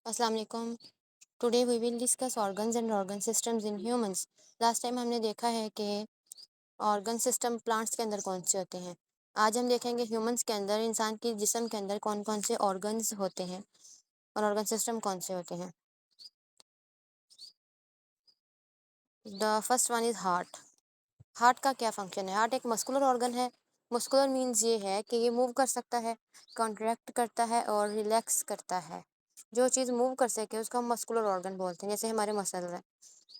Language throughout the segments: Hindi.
अस्सलाम वालेकुम। Today we will discuss organs and organ systems in humans. Last time हमने देखा है कि ऑर्गन सिस्टम प्लांट्स के अंदर कौन से होते हैं। आज हम देखेंगे ह्यूमंस के अंदर, इंसान की जिस्म के अंदर कौन कौन से ऑर्गन्स होते हैं और ऑर्गन सिस्टम कौन से होते हैं। The first one is heart. Heart का क्या फंक्शन है? हार्ट एक मस्कुलर ऑर्गन है। मस्कुलर मीन्स ये है कि ये मूव कर सकता है, कॉन्ट्रैक्ट करता है और रिलैक्स करता है। जो चीज़ मूव कर सके उसको हम मस्कुलर ऑर्गन बोलते हैं, जैसे हमारे मसल है।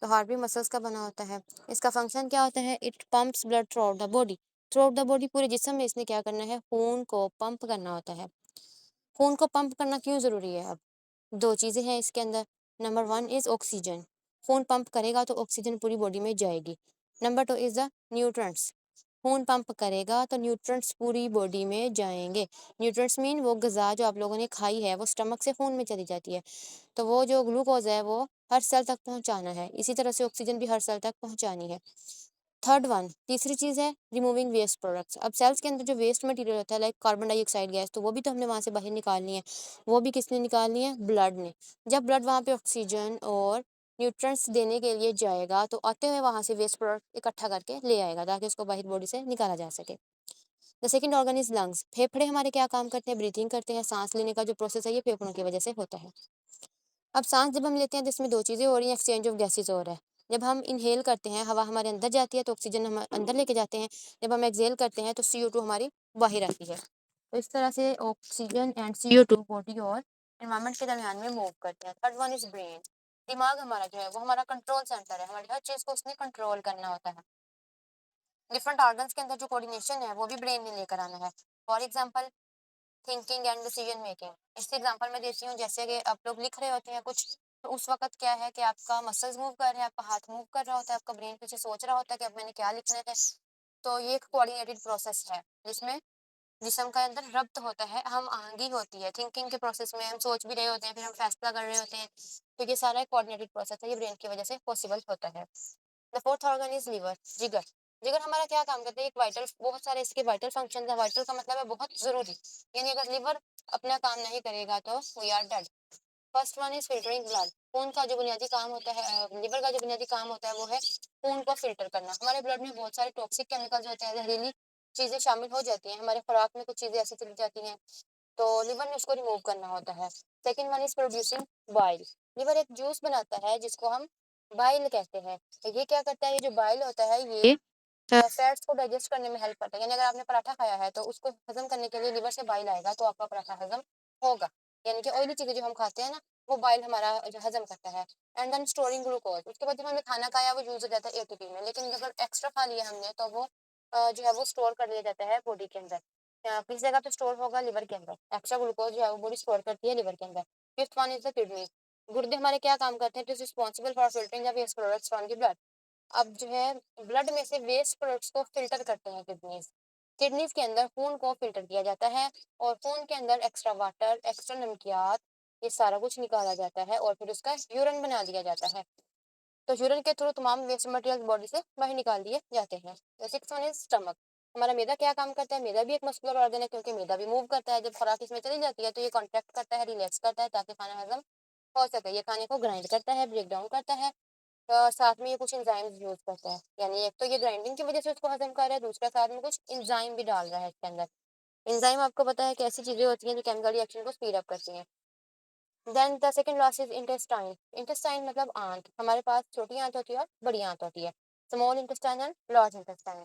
तो हार्ट भी मसल्स का बना होता है। इसका फंक्शन क्या होता है? It pumps blood through out the body. Through out the body, पूरे जिस्म में इसने क्या करना है? खून को पंप करना होता है। खून को पंप करना क्यों ज़रूरी है? अब दो चीज़ें हैं इसके अंदर। Number one is oxygen. खून पंप करेगा तो ऑक्सीजन पूरी बॉडी में जाएगी। Number two is the nutrients. खून पंप करेगा तो न्यूट्रेंट्स पूरी बॉडी में जाएंगे। न्यूट्रेंट्स मीन वो ग़िज़ा जो आप लोगों ने खाई है वो स्टमक से खून में चली जाती है। तो वो जो ग्लूकोज है वो हर सेल तक पहुंचाना है। इसी तरह से ऑक्सीजन भी हर सेल तक पहुंचानी है। थर्ड वन, तीसरी चीज़ है रिमूविंग वेस्ट प्रोडक्ट्स। अब सेल्स के अंदर जो वेस्ट मटेरियल होता है लाइक कार्बन डाइऑक्साइड गैस, तो वो भी तो हमने वहाँ से बाहर निकालनी है। वो भी किसने निकालनी है? ब्लड ने। जब ब्लड वहाँ पे ऑक्सीजन और न्यूट्रिएंट्स देने के लिए जाएगा तो आते हुए वहाँ से वेस्ट प्रोडक्ट इकट्ठा करके ले आएगा ताकि उसको बाहर बॉडी से निकाला जा सके। The second organ is lungs. फेफड़े हमारे क्या काम करते हैं? ब्रीथिंग करते हैं। सांस लेने का जो प्रोसेस है ये फेफड़ों की वजह से होता है। अब सांस जब हम लेते हैं तो इसमें दो चीज़ें हो रही हैं, एक्सचेंज ऑफ गैसेज हो रहा है। जब हम इनहेल करते हैं हवा हमारे अंदर जाती है तो ऑक्सीजन हम अंदर लेके जाते हैं। जब हम एक्सहेल करते हैं तो CO2 हमारी बाहर आती है। तो इस तरह से ऑक्सीजन एंड CO2 बॉडी और एनवायरनमेंट के दरमियान में मूव करते हैं। Third one is brain. दिमाग हमारा जो है वो हमारा कंट्रोल सेंटर है। हमारी हर चीज़ को उसने कंट्रोल करना होता है। डिफरेंट ऑर्गन्स के अंदर जो कोऑर्डिनेशन है वो भी ब्रेन ने लेकर आना है। For example thinking and decision making. इससे एग्जांपल मैं देती हूँ, जैसे कि आप लोग लिख रहे होते हैं कुछ, तो उस वक्त क्या है कि आपका मसल्स मूव कर रहे हैं, आपका हाथ मूव कर रहा होता है, आपका ब्रेन पीछे सोच रहा होता है कि अब मैंने क्या लिखना है। तो ये एक कोऑर्डिनेटेड प्रोसेस है जिसमें जिसम का अंदर रब्त होता है, हम आहंगी होती है। थिंकिंग के प्रोसेस में हम सोच भी रहे होते हैं, फिर हम फैसला कर रहे होते हैं। तो ये सारा एक कोऑर्डिनेटेड प्रोसेस है, ये ब्रेन की वजह से पॉसिबल होता है। The fourth organ is liver, जिगर। जिगर हमारा क्या काम करता है? एक वाइटल, बहुत सारे इसके वाइटल फंक्शन है। वाइटल का मतलब है बहुत जरूरी। यानी अगर लिवर अपना काम नहीं करेगा तो we are dead. First one is filtering blood. खून का जो बुनियादी काम होता है, लिवर का जो बुनियादी काम होता है वो है खून को फिल्टर करना। हमारे ब्लड में बहुत सारे टॉक्सिक केमिकल्स होते हैं, जहरीली चीजें शामिल हो जाती हैं, हमारे खुराक में कुछ चीजें ऐसी चली जाती हैं, तो लिवर ने उसको रिमूव करना होता है। Second one is producing bile. Liver एक जूस बनाता है जिसको हम बाइल कहते हैं। तो ये क्या करता है? ये जो बाइल होता है ये फैट्स को डाइजेस्ट करने में हेल्प करता है। यानी अगर आपने पराठा खाया है तो उसको हजम करने के लिए लिवर से बाइल आएगा तो आपका पराठा हजम होगा। यानी कि ऑयली चीजें जो हम खाते हैं ना, वो बाइल हमारा जो हजम करता है। And then storing glucose. उसके बाद जब हमने खाना खाया वो यूज हो जाता है ATP में, लेकिन अगर एक्स्ट्रा खा लिया हमने तो वो जो है वो स्टोर कर लिया जाता है बॉडी के अंदर। किस जगह पे स्टोर होगा? लिवर के अंदर। एक्स्ट्रा ग्लूकोज जो है वो बॉडी स्टोर करती है लिवर के अंदर। Fifth one is the kidney. गुर्दे हमारे क्या काम करते हैं? It is responsible for filtering the waste products from the blood. अब जो है ब्लड में से वेस्ट प्रोडक्ट्स को फिल्टर करते हैं किडनीज। किडनीज के अंदर खून को फिल्टर किया जाता है और खून के अंदर एक्स्ट्रा वाटर, एक्स्ट्रा नमकियात, ये सारा कुछ निकाला जाता है और फिर उसका यूरिन बना दिया जाता है। तो यूरिन के थ्रू तमाम वेस्ट मटेरियल बॉडी से बाहर निकाल दिए जाते हैं। Six one is stomach. हमारा मैदा क्या काम करता है? मैदा भी एक मस्कुलर ऑर्गन है, क्योंकि मैदा भी मूव करता है। जब खुराक इसमें चली जाती है तो ये कॉन्ट्रैक्ट करता है, रिलैक्स करता है ताकि खाना हजम हो सके। ये खाने को ग्राइंड करता है, ब्रेक डाउन करता है। साथ में ये कुछ एंजाइम्स यूज करता है। यानी एक तो ये ग्राइंडिंग की वजह से उसको हजम कर रहा है, दूसरा साथ में कुछ एंजाइम भी डाल रहा है इसके अंदर। एंजाइम आपको पता है कि ऐसी चीजें होती हैं जो केमिकल रिएक्शन को स्पीड अप करती हैं। Then the second last is intestine. Intestine मतलब आंत। हमारे पास छोटी आंत होती है और बड़ी आंत होती है, small intestine and large intestine.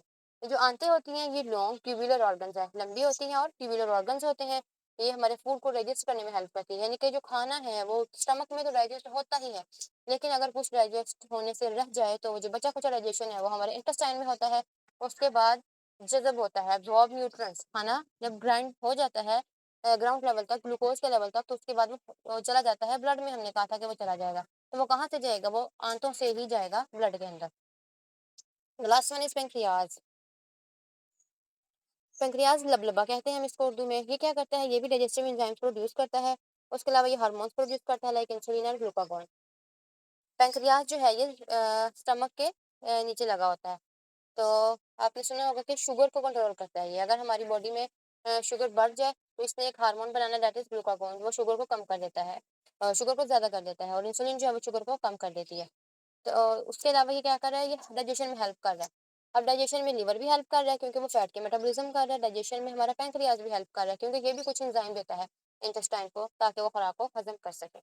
ये जो आंतें होती हैं ये लॉन्ग ट्यूबुलर ऑर्गन्स है, लंबी होती हैं और ट्यूबुलर ऑर्गन्स होते हैं। ये हमारे फूड को डाइजेस्ट करने में हेल्प करती है। यानी कि जो खाना है वो स्टमक में तो डाइजेस्ट होता ही है, लेकिन अगर कुछ डाइजेस्ट होने से रह जाए तो वो जो बचा कुचा डाइजेशन है वो हमारे इंटेस्टाइन में होता है। उसके बाद जज़ब होता है, एब्जॉर्ब न्यूट्रिएंट्स। खाना जब ग्राइंड हो जाता है ग्राउंड लेवल तक, ग्लूकोज के लेवल तक, तो उसके बाद वो चला जाता है ब्लड में। हमने कहा था कि वो चला जाएगा, तो वो कहाँ से जाएगा? वो आंतों से ही जाएगा ब्लड के अंदर। Last one is pancreas. Pancreas लबलबा कहते हैं हम इसको उर्दू में। ये क्या करता है? ये भी डाइजेस्टिव एंजाइम्स प्रोड्यूस करता है। उसके अलावा ये हार्मोन्स प्रोड्यूस करता है लाइक इंसुलिन और ग्लूकागॉन। पेंक्रियाज जो है ये स्टमक के नीचे लगा होता है। तो आपने सुना होगा कि शुगर को कंट्रोल करता है ये। अगर हमारी बॉडी में शुगर बढ़ जाए तो इसमें एक hormone banana that is glucagon, वो शुगर को कम कर देता है। शुगर को ज़्यादा कर देता है और इंसुलिन जो है वो शुगर को कम कर देती है। तो उसके अलावा ये क्या कर रहा है, ये डाइजेशन में हेल्प कर रहा है। अब डाइजेशन में लीवर भी हेल्प कर रहा है क्योंकि वो फैट के मेटाबॉलिज्म कर रहा है। डाइजेशन में हमारा पैंक्रियाज भी हेल्प कर रहा है क्योंकि ये भी कुछ एंजाइम देता है इंटेस्टाइन को ताकि वो खुराक को हजम कर सके।